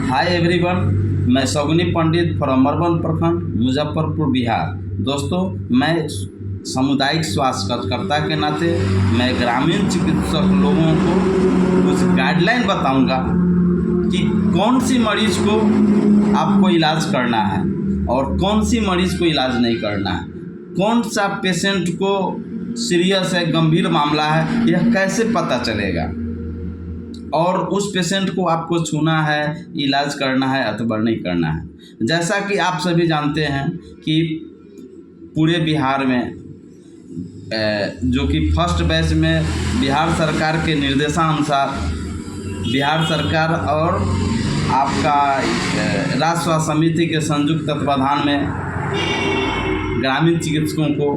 Hi everyone, मैं सौगनी पंडित from urban प्रखंड मुजफ्फरपुर बिहार। दोस्तों, मैं सामुदायिक स्वास्थ्य कार्यकर्ता के नाते मैं ग्रामीण चिकित्सक लोगों को कुछ गाइडलाइन बताऊंगा कि कौन सी मरीज़ को आपको इलाज करना है और कौन सी मरीज़ को इलाज नहीं करना है, कौन सा पेशेंट को सीरियस है, गंभीर मामला है, यह कैसे पता चलेगा और उस पेशेंट को आपको छूना है, इलाज करना है अथवा नहीं करना है। जैसा कि आप सभी जानते हैं कि पूरे बिहार में जो कि फर्स्ट बैच में बिहार सरकार के निर्देशानुसार बिहार सरकार और आपका राज्य स्वास्थ्य समिति के संयुक्त तत्वाधान में ग्रामीण चिकित्सकों को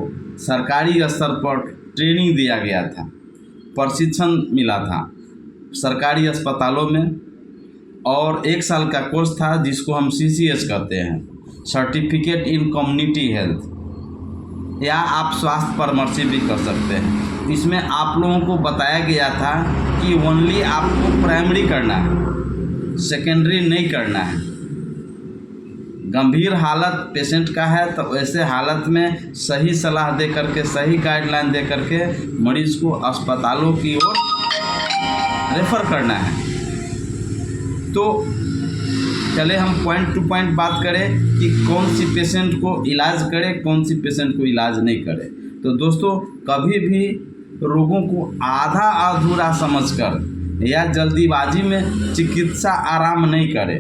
सरकारी स्तर पर ट्रेनिंग दिया गया था, प्रशिक्षण मिला था सरकारी अस्पतालों में, और 1 साल का कोर्स था जिसको हम CCH कहते हैं, सर्टिफिकेट इन कम्युनिटी हेल्थ, या आप स्वास्थ्य परामर्श भी कर सकते हैं। इसमें आप लोगों को बताया गया था कि ओनली आपको प्राइमरी करना है, सेकेंडरी नहीं करना है। गंभीर हालत पेशेंट का है तो ऐसे हालत में सही सलाह दे करके, सही गाइडलाइन दे करके मरीज़ को अस्पतालों की ओर रेफ़र करना है। तो चले हम पॉइंट टू पॉइंट बात करें कि कौन सी पेशेंट को इलाज करें, कौन सी पेशेंट को इलाज नहीं करें। तो दोस्तों, कभी भी रोगों को आधा अधूरा समझकर या जल्दीबाजी में चिकित्सा आराम नहीं करें।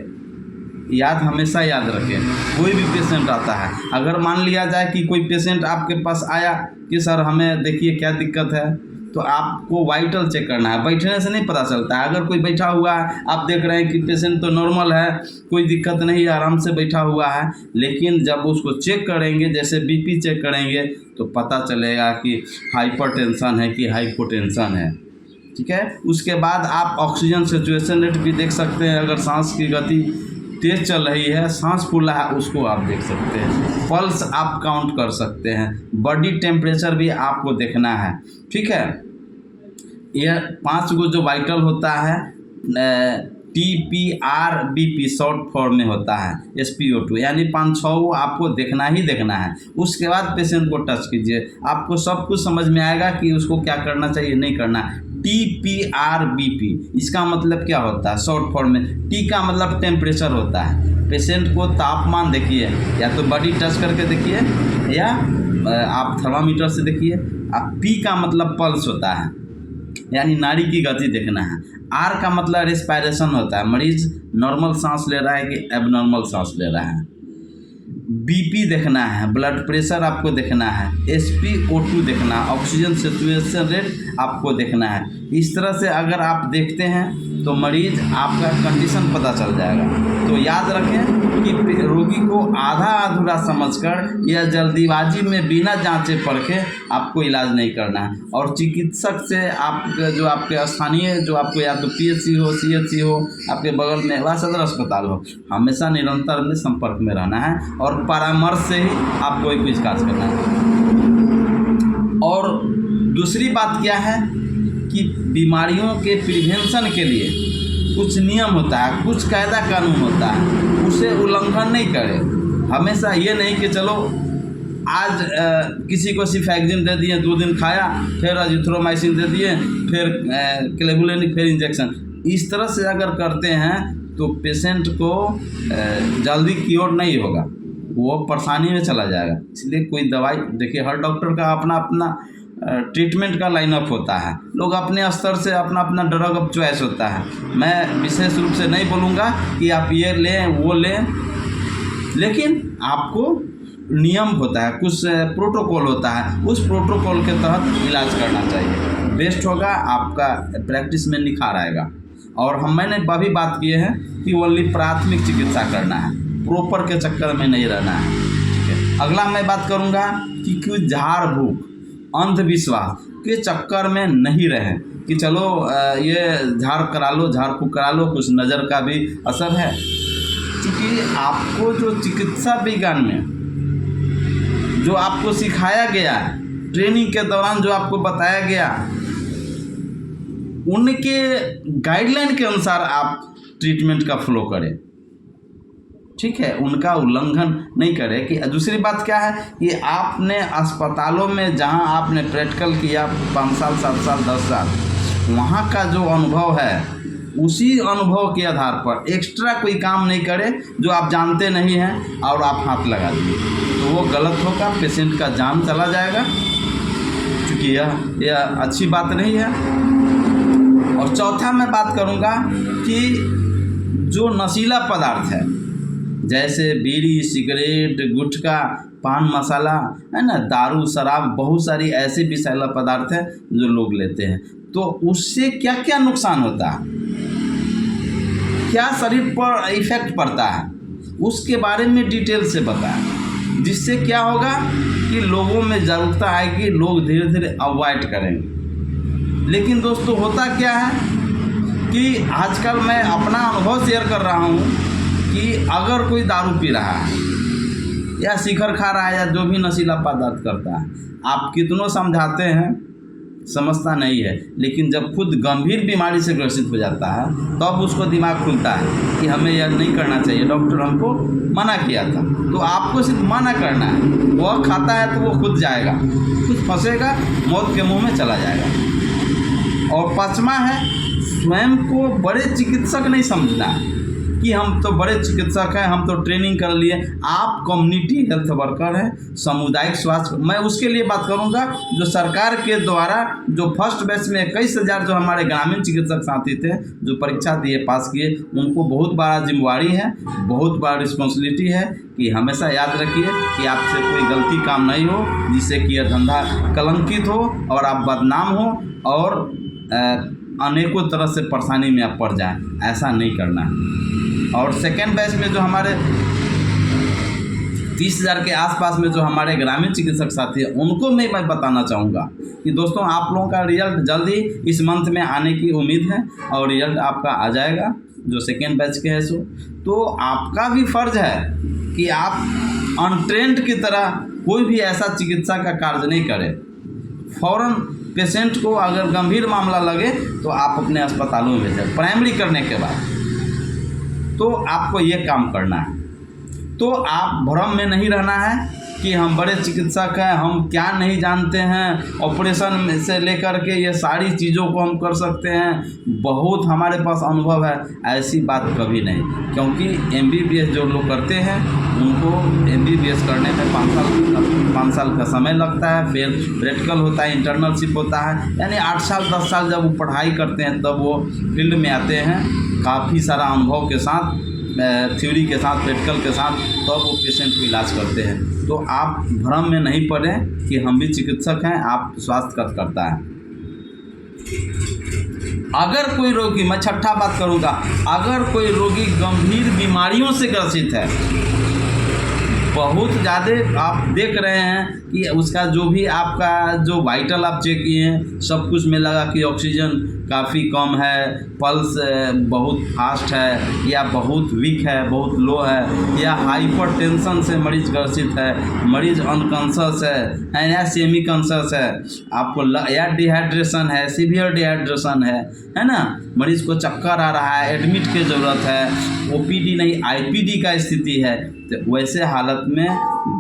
हमेशा याद रखें, कोई भी पेशेंट आता है, अगर मान लिया जाए कि कोई पेशेंट आपके पास आया कि सर हमें देखिए क्या दिक्कत है, तो आपको वाइटल चेक करना है। बैठने से नहीं पता चलता है। अगर कोई बैठा हुआ है, आप देख रहे हैं कि पेशेंट तो नॉर्मल है, कोई दिक्कत नहीं, आराम से बैठा हुआ है, लेकिन जब उसको चेक करेंगे, जैसे BP चेक करेंगे, तो पता चलेगा कि हाइपरटेंशन है कि हाइपोटेंशन है। ठीक है। उसके बाद आप ऑक्सीजन सैचुरेशन रेट भी देख सकते हैं। अगर सांस की गति तेज़ चल रही है, सांस फूला है, उसको आप देख सकते हैं। पल्स आप काउंट कर सकते हैं। बॉडी टेम्परेचर भी आपको देखना है। ठीक है। यह 5 गो जो वाइटल होता है, TPRBP शॉर्ट फॉर्म में होता है, SpO2, यानी 5-6 वो आपको देखना ही देखना है। उसके बाद पेशेंट को टच कीजिए, आपको सब कुछ समझ में आएगा कि उसको क्या करना चाहिए, नहीं करना। TPRBP इसका मतलब क्या होता है शॉर्ट फॉर्म में? T का मतलब टेम्परेचर होता है। पेशेंट को तापमान देखिए, या तो बॉडी टच करके देखिए या आप थर्मामीटर से देखिए। अब P का मतलब पल्स होता है, यानी नाड़ी की गति देखना है। R का मतलब रेस्पिरेशन होता है, मरीज नॉर्मल सांस ले रहा है कि एबनॉर्मल सांस ले रहा है। BP देखना है, ब्लड प्रेशर आपको देखना है, SpO2 देखना है, ऑक्सीजन सैचुरेशन रेट आपको देखना है। इस तरह से अगर आप देखते हैं तो मरीज आपका कंडीशन पता चल जाएगा। तो याद रखें कि रोगी को आधा अधूरा समझकर या जल्दीबाजी में बिना जांचे परखे आपको इलाज नहीं करना है। और चिकित्सक से जो आपके स्थानीय, जो आपको या तो PHC हो, CHC हो, आपके बगल में व सदर अस्पताल हो, हमेशा निरंतर में संपर्क में रहना है और परामर्श से ही आपको कुछ काज करना है। और दूसरी बात क्या है कि बीमारियों के प्रिवेंशन के लिए कुछ नियम होता है, कुछ कायदा कानून होता है, उसे उल्लंघन नहीं करें। हमेशा ये नहीं कि चलो आज किसी को सिफैक्जिन दे दिए, 2 दिन खाया, फिर अजिथ्रोमाइसिन दे दिए, फिर क्लेबुलिन, फिर इंजेक्शन। इस तरह से अगर करते हैं तो पेशेंट को जल्दी क्योर नहीं होगा, वो परेशानी में चला जाएगा। इसलिए कोई दवाई, देखिए हर डॉक्टर का अपना अपना ट्रीटमेंट का लाइनअप होता है। लोग अपने स्तर से अपना अपना ड्रग ऑफ चॉइस होता है। मैं विशेष रूप से नहीं बोलूँगा कि आप ये लें वो लें, लेकिन आपको नियम होता है, कुछ प्रोटोकॉल होता है, उस प्रोटोकॉल के तहत इलाज करना चाहिए। बेस्ट होगा, आपका प्रैक्टिस में निखार आएगा। और मैंने अभी बात किए हैं कि ओनली प्राथमिक चिकित्सा करना है, प्रॉपर के चक्कर में नहीं रहना है। ठीक है। अगला मैं बात करूँगा कि कुछ झाड़ फूक, अंधविश्वास के चक्कर में नहीं रहें कि चलो ये झाड़ करा लो, झाड़ फूक करा लो, कुछ नज़र का भी असर है। क्योंकि आपको जो चिकित्सा विज्ञान में जो आपको सिखाया गया है, ट्रेनिंग के दौरान जो आपको बताया गया, उनके गाइडलाइन के अनुसार आप ट्रीटमेंट का फ्लो करें। ठीक है, उनका उल्लंघन नहीं करे। कि दूसरी बात क्या है कि आपने अस्पतालों में जहां आपने प्रैक्टिकल किया 5 साल 7 साल 10 साल, वहां का जो अनुभव है उसी अनुभव के आधार पर एक्स्ट्रा कोई काम नहीं करे जो आप जानते नहीं हैं और आप हाथ लगा दिए, तो वो गलत होगा, पेशेंट का जान चला जाएगा, क्योंकि यह अच्छी बात नहीं है। और चौथा मैं बात करूँगा कि जो नशीला पदार्थ है जैसे बीड़ी, सिगरेट, गुटखा, पान मसाला है ना, दारू, शराब, बहुत सारी ऐसे विषैला पदार्थ है जो लोग लेते हैं, तो उससे क्या क्या नुकसान होता है, क्या शरीर पर इफेक्ट पड़ता है, उसके बारे में डिटेल से बताएं, जिससे क्या होगा कि लोगों में जागरूकता आएगी, लोग धीरे धीरे अवॉइड करेंगे। लेकिन दोस्तों होता क्या है कि आजकल मैं अपना अनुभव शेयर कर रहा हूँ कि अगर कोई दारू पी रहा है या शिखर खा रहा है या जो भी नशीला पदार्थ करता है, आप कितनों समझाते हैं समझता नहीं है, लेकिन जब खुद गंभीर बीमारी से ग्रसित हो जाता है तब उसको दिमाग खुलता है कि हमें यह नहीं करना चाहिए, डॉक्टर हमको मना किया था। तो आपको सिर्फ मना करना है, वह खाता है तो वो खुद जाएगा, खुद फंसेगा, मौत के मुंह में चला जाएगा। और पांचवा है स्वयं को बड़े चिकित्सक नहीं समझना है कि हम तो बड़े चिकित्सक हैं, हम तो ट्रेनिंग कर लिए। आप कम्युनिटी हेल्थ वर्कर हैं, सामुदायिक स्वास्थ्य, मैं उसके लिए बात करूंगा जो सरकार के द्वारा जो फर्स्ट बैच में 21,000 जो हमारे ग्रामीण चिकित्सक साथी थे जो परीक्षा दिए पास किए, उनको बहुत बड़ा जिम्मेवारी है, बहुत बड़ा रिस्पॉन्सिबिलिटी है कि हमेशा याद रखिए कि आपसे कोई गलती काम नहीं हो जिससे कि यह धंधा कलंकित हो और आप बदनाम हो और अनेकों तरह से परेशानी में आप पड़ जाएं, ऐसा नहीं करना है। और सेकेंड बैच में जो हमारे 30,000 के आसपास में जो हमारे ग्रामीण चिकित्सक साथी हैं, उनको मैं बताना चाहूँगा कि दोस्तों आप लोगों का रिजल्ट जल्द ही इस मंथ में आने की उम्मीद है और रिजल्ट आपका आ जाएगा जो सेकेंड बैच के है। तो आपका भी फर्ज है कि आप अनट्रेंड की तरह कोई भी ऐसा चिकित्सा का कार्य नहीं करें। फ़ौरन पेशेंट को अगर गंभीर मामला लगे तो आप अपने अस्पतालों में भेजें, प्राइमरी करने के बाद तो आपको ये काम करना है। तो आप भ्रम में नहीं रहना है कि हम बड़े चिकित्सक हैं, हम क्या नहीं जानते हैं, ऑपरेशन में से लेकर के ये सारी चीज़ों को हम कर सकते हैं, बहुत हमारे पास अनुभव है, ऐसी बात कभी नहीं। क्योंकि MBBS जो लोग करते हैं उनको MBBS करने में 5 साल का समय लगता है, फिर प्रैक्टिकल होता है, इंटर्नशिप होता है, यानी 8 साल 10 साल जब वो पढ़ाई करते हैं तब वो फील्ड में आते हैं काफ़ी सारा अनुभव के साथ, थ्योरी के साथ, प्रैक्टिकल के साथ, तब वो पेशेंट को इलाज करते हैं। तो आप भ्रम में नहीं पड़े कि हम भी चिकित्सक हैं, आप स्वास्थ्य कार्यकर्ता हैं। अगर कोई रोगी, मैं छठा बात करूँगा, अगर कोई रोगी गंभीर बीमारियों से ग्रसित है, बहुत ज़्यादा आप देख रहे हैं कि उसका जो भी आपका जो वाइटल आप चेक किए हैं सब कुछ में लगा कि ऑक्सीजन काफ़ी कम है, पल्स बहुत फास्ट है या बहुत वीक है, बहुत लो है, या हाइपरटेंशन से मरीज ग्रसित है, मरीज अनकॉन्शियस है या सेमी कॉन्शियस है, आपको या डिहाइड्रेशन है, सीवियर डिहाइड्रेशन है ना, मरीज को चक्कर आ रहा है, एडमिट की ज़रूरत है, OPD नहीं IPD का स्थिति है, तो वैसे हालत में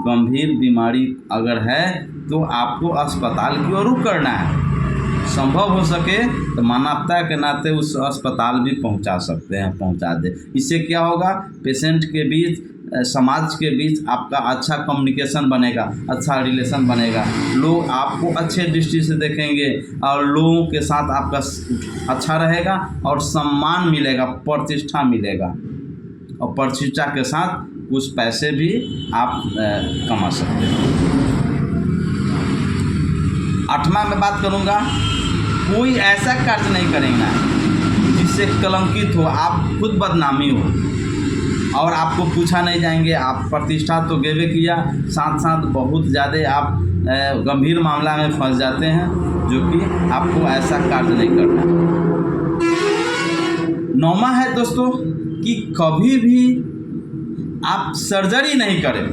गंभीर बीमारी अगर है तो आपको अस्पताल की ओर रुख करना है। संभव हो सके तो मानवता के नाते उस अस्पताल भी पहुंचा सकते हैं, पहुंचा दे। इससे क्या होगा, पेशेंट के बीच, समाज के बीच आपका अच्छा कम्युनिकेशन बनेगा, अच्छा रिलेशन बनेगा, लोग आपको अच्छे दृष्टि से देखेंगे और लोगों के साथ आपका अच्छा रहेगा और सम्मान मिलेगा, प्रतिष्ठा मिलेगा, और प्रतिष्ठा के साथ कुछ पैसे भी आप कमा सकते हैं। 8वां मैं बात करूँगा, कोई ऐसा कार्य नहीं करेंगे जिससे कलंकित हो, आप खुद बदनामी हो और आपको पूछा नहीं जाएंगे। आप प्रतिष्ठा तो गेवे किया, साथ साथ बहुत ज़्यादा आप गंभीर मामला में फंस जाते हैं, जो कि आपको ऐसा कार्य नहीं करना। 9वां है दोस्तों कि कभी भी आप सर्जरी नहीं करें।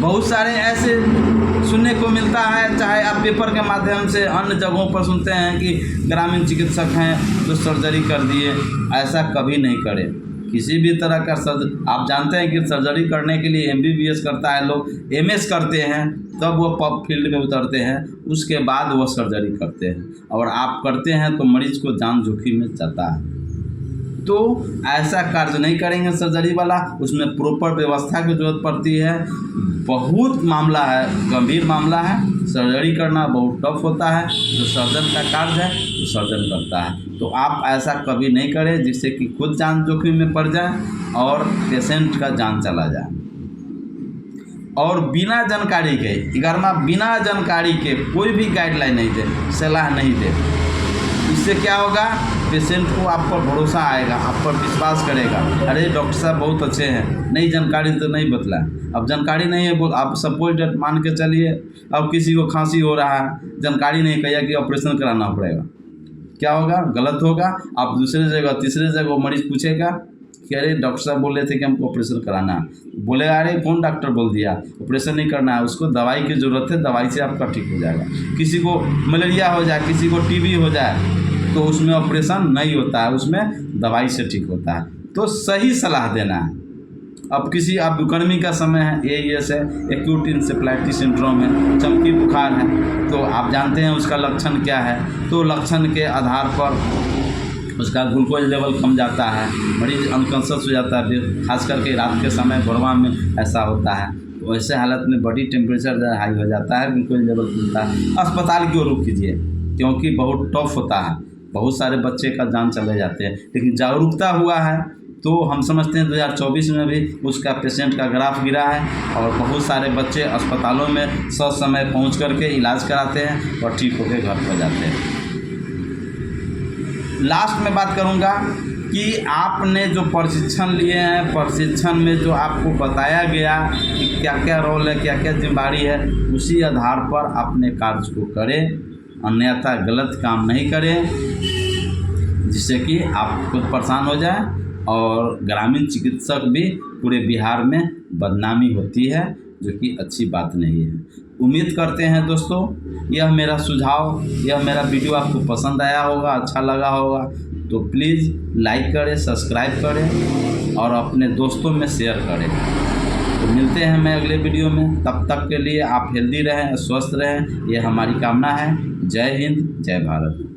बहुत सारे ऐसे सुनने को मिलता है, चाहे आप पेपर के माध्यम से अन्य जगहों पर सुनते हैं कि ग्रामीण चिकित्सक हैं तो सर्जरी कर दिए, ऐसा कभी नहीं करें। किसी भी तरह का आप जानते हैं कि सर्जरी करने के लिए MBBS करता है लोग, MS करते हैं, तब वो पब फील्ड में उतरते हैं, उसके बाद वो सर्जरी करते हैं। और आप करते हैं तो मरीज को जान जोखिम में जाता है। तो ऐसा कार्य नहीं करेंगे सर्जरी वाला, उसमें प्रॉपर व्यवस्था की जरूरत पड़ती है। बहुत मामला है, गंभीर मामला है, सर्जरी करना बहुत टफ होता है। जो सर्जन का कार्य है वो सर्जन करता है। तो आप ऐसा कभी नहीं करें जिससे कि खुद जान जोखिम में पड़ जाए और पेशेंट का जान चला जाए। और बिना जानकारी के, 11वां, बिना जानकारी के कोई भी गाइडलाइन नहीं दे, सलाह नहीं दे। इससे क्या होगा, पेशेंट को आप पर भरोसा आएगा, आप पर विश्वास करेगा, अरे डॉक्टर साहब बहुत अच्छे हैं, नई जानकारी तो नहीं बतला। अब जानकारी नहीं है, आप सपोज डेट मान के चलिए, अब किसी को खांसी हो रहा है, जानकारी नहीं, कहिए कि ऑपरेशन कराना पड़ेगा, क्या होगा, गलत होगा। आप दूसरे जगह, तीसरे जगह मरीज पूछेगा कि अरे डॉक्टर साहब बोल रहे थे कि हमको ऑपरेशन कराना है, बोलेगा अरे कौन डॉक्टर बोल दिया, ऑपरेशन नहीं करना है, उसको दवाई की ज़रूरत है, दवाई से आपका ठीक हो जाएगा। किसी को मलेरिया हो जाए, किसी को TB हो जाए, तो उसमें ऑपरेशन नहीं होता है, उसमें दवाई से ठीक होता है। तो सही सलाह देना है। अब गर्मी का समय है, AES है, एक्यूट इंसेफ्लाइटिस सिंड्रोम है, चमकी बुखार है, तो आप जानते हैं उसका लक्षण क्या है। तो लक्षण के आधार पर उसका ग्लूकोज लेवल कम जाता है, मरीज अनकॉन्शियस हो जाता है, फिर खास करके रात के समय भोरवा में ऐसा होता है। तो ऐसे हालत में बॉडी टेम्परेचर हाई हो जाता है, ग्लूकोज लेवल खुलता है। अस्पताल क्यों रुक कीजिए, क्योंकि बहुत टफ होता है, बहुत सारे बच्चे का जान चले जाते हैं। लेकिन जागरूकता हुआ है तो हम समझते हैं 2024 में भी उसका पेशेंट का ग्राफ गिरा है और बहुत सारे बच्चे अस्पतालों में ससमय पहुंच करके इलाज कराते हैं और ठीक होकर घर पर जाते हैं। लास्ट में बात करूंगा कि आपने जो प्रशिक्षण लिए हैं, प्रशिक्षण में जो आपको बताया गया कि क्या क्या रोल है, क्या क्या जिम्मेदारी है, उसी आधार पर अपने कार्य को करें, अन्यथा गलत काम नहीं करें जिससे कि आप खुद परेशान हो जाए और ग्रामीण चिकित्सक भी पूरे बिहार में बदनामी होती है, जो कि अच्छी बात नहीं है। उम्मीद करते हैं दोस्तों यह मेरा सुझाव, यह मेरा वीडियो आपको पसंद आया होगा, अच्छा लगा होगा, तो प्लीज़ लाइक करें, सब्सक्राइब करें और अपने दोस्तों में शेयर करें। तो मिलते हैं मैं अगले वीडियो में, तब तक के लिए आप हेल्दी रहें, स्वस्थ रहें, ये हमारी कामना है। जय हिंद, जय भारत।